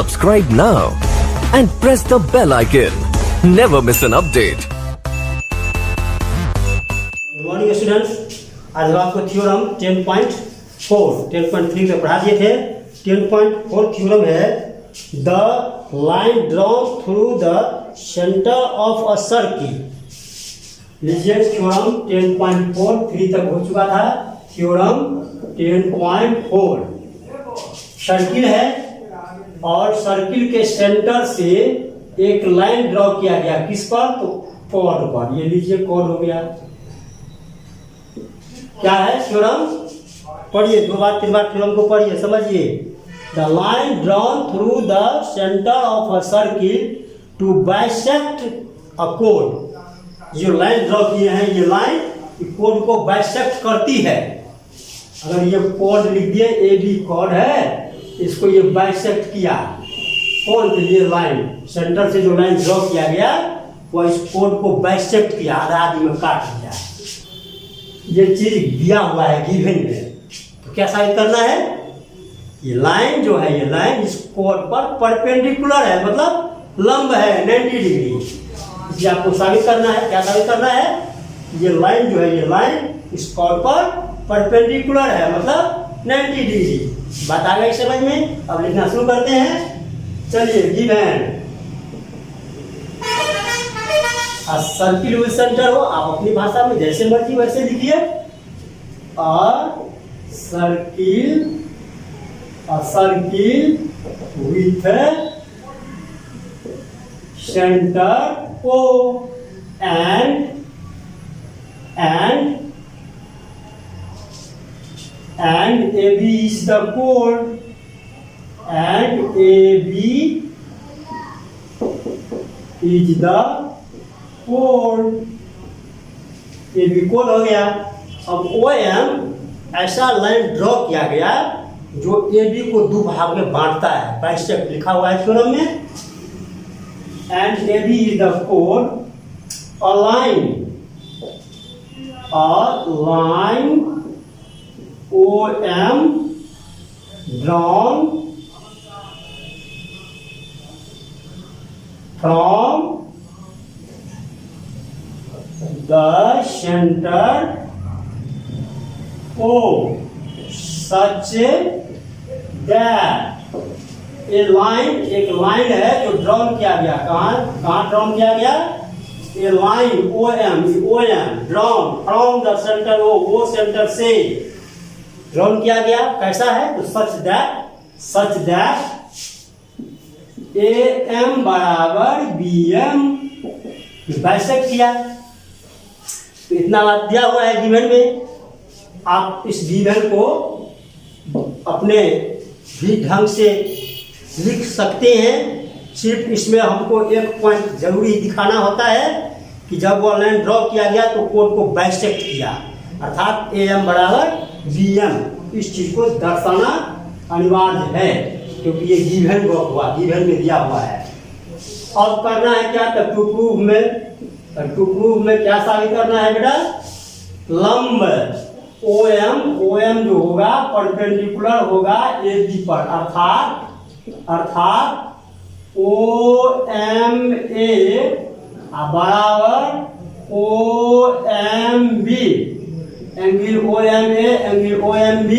Subscribe now and press the bell icon. Never miss an update. Good morning students. आज हम आपको theorem 10.3 में पढ़ा दिए थे। 10.4 थ्योरम है the line drawn through the centre of a circle. लीजिए थ्योरम 10.4 तक हो चुका था। थ्योरम 10.4 सर्किल है और सर्किल के सेंटर से एक लाइन ड्रॉ किया गया। किस पर? तो कॉर्ड पर। ये लीजिए कॉर्ड हो गया। क्या है थ्योरम? पढ़िए, दो बार तीन बार थ्योरम को पढ़िए, समझिए। The line drawn through the centre of a circle to bisect a कोड। जो लाइन ड्रॉ किए हैं ये लाइन कोड को बाइसेक्ट करती है। अगर ये कोड लिख दिए ए बी कोड है, इसको ये बाइसेक्ट किया। कौन? तो ये लाइन सेंटर से जो लाइन ड्रॉ किया गया वो इस कोड को बाइसेक्ट किया, आधा आधी में काट दिया। ये चीज दिया हुआ है गिवन में, तो क्या साबित करना है? ये लाइन जो है, ये लाइन इस कोड पर परपेंडिकुलर है, मतलब लंब है 90 डिग्री। ये आपको साबित करना है। क्या साबित करना है? ये लाइन जो है, ये लाइन इस कोड पर परपेंडिकुलर है, मतलब 90 डिग्री। बात आ गई समझ में? अब लिखना शुरू करते हैं। चलिए, गिवन सर्किल विद सेंटर हो, आप अपनी भाषा में जैसे मर्जी वैसे लिखिए। Circle with centre O and AB is the chord, and AB is the chord. AB code हो गया। अब OM ऐसा लाइन ड्रॉ किया गया जो AB को दो भाग में बांटता है। बाइसेक्ट लिखा हुआ है थ्योरम में। And AB is the chord, a line OM drawn from the center O such that एक लाइन है जो ड्रॉन किया गया। कहाँ ड्रॉन किया गया? A line OM drawn from the centre O centre से ड्रॉन किया गया। कैसा है? तो सच दैट AM बराबर BM बाइसेक्ट किया। तो इतना बात दिया हुआ है गिवन में। आप इस गिवन को अपने भी ढंग से लिख सकते हैं। सिर्फ इसमें हमको एक पॉइंट जरूरी दिखाना होता है कि जब वो लाइन ड्रॉ किया गया तो कोड को बाइसेक्ट किया, अर्थात AM बराबर BM। इस चीज को दर्शाना अनिवार्य है क्योंकि ये गिवन में दिया हुआ है। अब करना है क्या? तो टू प्रूव में क्या साबित करना है बेटा? लंब OM जो होगा परपेंडिकुलर होगा AB पर, अर्थात OMA बराबर OMB। Angle OMB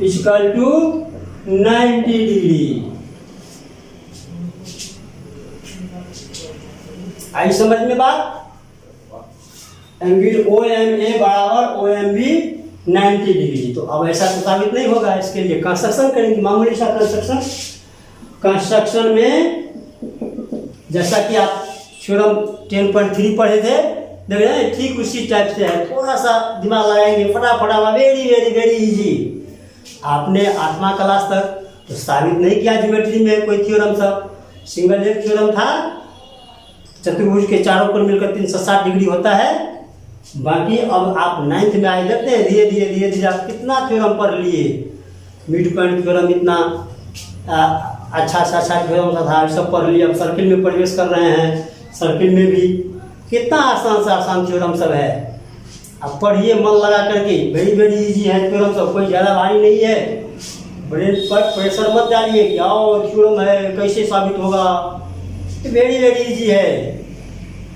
equal to 90 degree. आई समझ में बात? एंगल OMA बराबर OMB 90 डिग्री। तो अब ऐसा तो साबित नहीं होगा। इसके लिए कंस्ट्रक्शन करेंगे, मामूली सा कंस्ट्रक्शन में जैसा कि आप थ्योरम 10.3 पढ़े थे, देख रहे हैं, ठीक उसी टाइप से है। थोड़ा सा दिमाग लगाएंगे, फटाफट, वेरी इजी। आपने 8वां क्लास तक तो साबित नहीं किया ज्योमेट्री में कोई थ्योरम। सब सिंगल एक थ्योरम था, चतुर्भुज के चारों पर मिलकर 360 डिग्री होता है। बाकी अब आप 9th में आए लगते हैं, धीरे धीरे आप कितना थ्योरम पढ़ लिए। मिड पॉइंट थ्योरम इतना अच्छा थ्योरम था, सब पढ़ लिए। अब सर्किल में प्रवेश कर रहे हैं। सर्किल में भी कितना आसान थ्योरम सब है। अब पढ़िए मन लगा करके, वेरी इजी है थ्योरम सब, कोई ज़्यादा भारी नहीं है। ब्रेन पर प्रेशर मत डालिए कि आओ थ्योरम है कैसे साबित होगा, वेरी वेरी इजी है।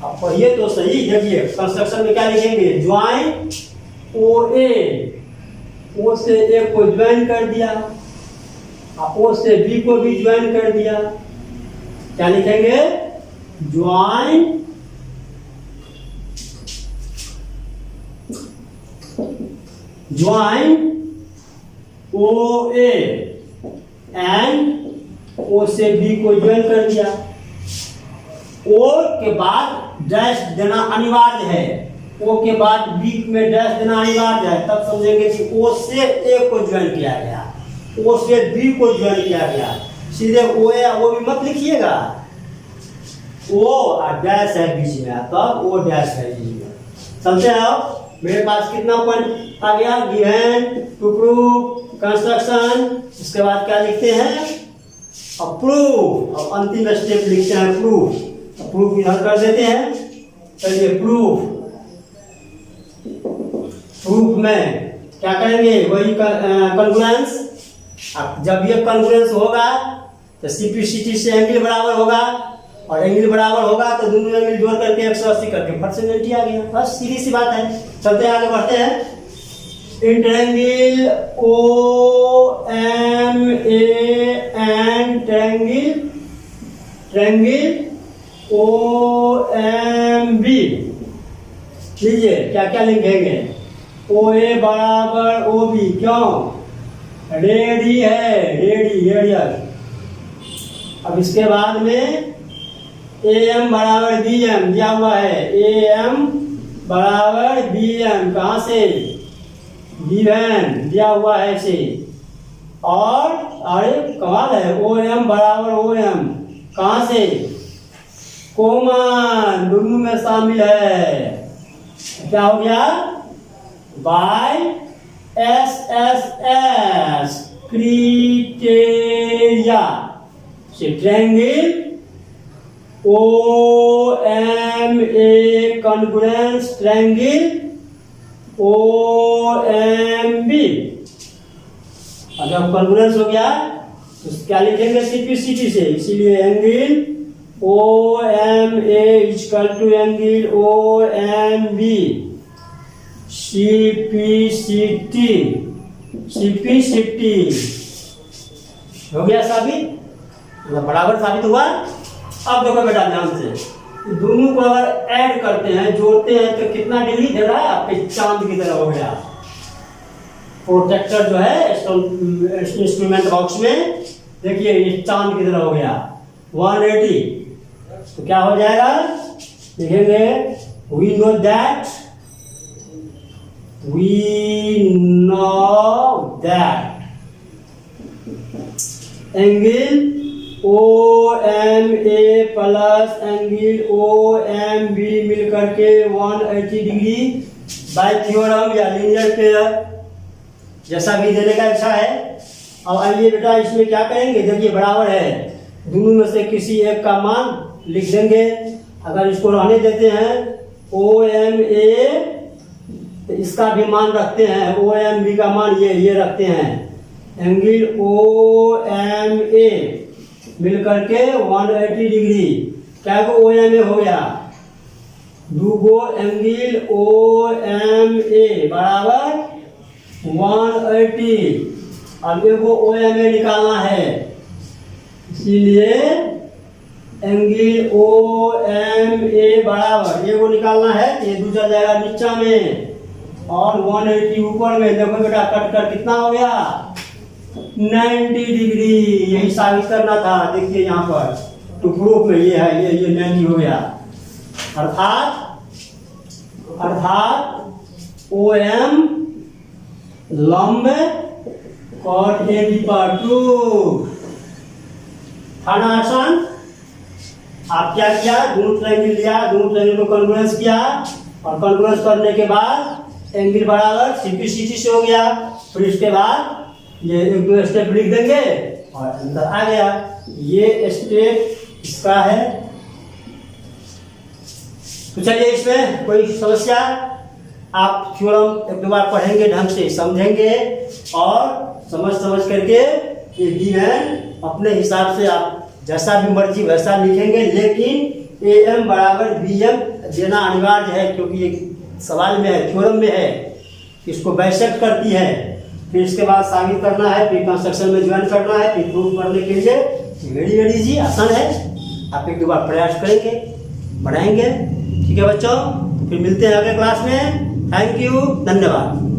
आप पढ़िए तो सही। देखिए कंस्ट्रक्शन में क्या लिखेंगे, ज्वाइन ओ ए, ओ से ए को ज्वाइन कर दिया, ओ से बी को भी ज्वाइन कर दिया। क्या लिखेंगे, ज्वाइन ओ ए एंड ओ से बी को ज्वाइन कर दिया। ओ के बाद डैश देना अनिवार्य है, ओ के बाद बी में डैश देना अनिवार्य है, तब समझेंगे कि ओ से ए को ज्वाइन किया गया, ओ से बी को ज्वाइन किया गया। सीधे ओ ए वो भी मत लिखिएगा, ओ और डैश है बीच में, तब ओ डैश है बीच में। समझे आप? मेरे पास कितना पॉइंट आ गया, गिवन, टू प्रूव, कंस्ट्रक्शन, उसके बाद क्या लिखते हैं, प्रूफ। और अंतिम स्टेप लिखते हैं प्रूफ। प्रूफ इधर कर देते हैं। चलिए प्रूफ, प्रूफ में क्या करेंगे, वही कॉन्ग्रुएंस। अब जब ये कॉन्ग्रुएंस होगा तो सीपी से एंगल बराबर होगा, और एंगल बराबर होगा तो दोनों एंगल जोड़ करके 180 करके फट से 90 आ गया। बस सीधी सी बात है। चलते आगे बढ़ते हैं। In triangle O M A and triangle O M B. लीजिए क्या क्या लिखेंगे, ओ ए बराबर ओ बी, क्यों, रेडी है, रेडियस। अब इसके बाद में ए एम बराबर बी एम दिया हुआ है, ए एम बराबर बी एम, कहाँ से, गिवन दिया हुआ है इसे। और अरे कमाल है, ओ एम बराबर ओ एम, कहाँ से, कॉमन दोनों में शामिल है। क्या हो गया, by S S S criteria से triangle O M A congruence triangle O M B. जब कॉन्ग्रुएंस हो गया तो क्या लिखेंगे, सीपी से, इसीलिए angle O M A equal to angle O M B, CP हो गया साबित, बराबर साबित हुआ। अब देखो बेटा ध्यान से, दोनों को अगर ऐड करते हैं, जोड़ते हैं तो कितना डिग्री दे रहा है, आपके चांद की तरह हो गया। प्रोटेक्टर जो है इंस्ट्रूमेंट बॉक्स में, देखिए ये चांद की तरह हो गया 180। तो क्या हो जाएगा, लिखेंगे we know that angle O M A plus angle O M B मिलकर के 180 डिग्री बाय थ्योरम या लीनियर पेयर, जैसा भी देने का इच्छा है। अब आइए बेटा इसमें क्या करेंगे, देखिए बराबर है, दोनों में से किसी एक का मान लिख देंगे। अगर इसको रहने देते हैं ओ एम ए, तो इसका भी मान रखते हैं, ओ एम बी का मान ये रखते हैं। एंगल ओ एम ए मिलकर के 180 डिग्री, क्या को ओ एम ए हो गया, दूगो एंगल ओ एम ए बराबर 180। अब एगो ओ एम ए निकालना है, इसीलिए एंगल ओ एम ए बराबर एगो निकालना है, ये दूसरा जाएगा नीचा में और 180 ऊपर में। देखो बेटा कट कर कितना हो गया, 90 डिग्री। यही साबित करना था, देखिए यहाँ पर टू प्रूफ में ये है, ये 90 हो गया। अर्थात ओ एम लंब कॉट ए बी पर 2। था ना आसान? आप क्या किया, दोनों ट्रायंगल लिया, दोनों ट्रायंगल को कॉन्ग्रुएंस किया, और कॉन्ग्रुएंस करने के बाद एंगल बराबर सीपी से हो गया। फिर इसके बाद ये एक दो स्टेप लिख देंगे और अंदर आ गया। ये स्टेप इसका है। तो चलिए इसमें कोई समस्या, आप थ्योरम एक दो बार पढ़ेंगे, ढंग से समझेंगे और समझ करके ये गिवन अपने हिसाब से आप जैसा भी मर्जी वैसा लिखेंगे, लेकिन ए एम बराबर बी एम देना अनिवार्य है, क्योंकि ये सवाल में है, थ्योरम में है, इसको बाइसेक्ट करती है। फिर इसके बाद साबित करना है, फिर कंस्ट्रक्शन में ज्वाइन करना है, फिर प्रूफ करने के लिए वेरी वेरी इजी, आसान है। आप एक दो बार प्रयास करेंगे, बनाएंगे। ठीक है बच्चों, फिर मिलते हैं अगले क्लास में। थैंक यू, धन्यवाद।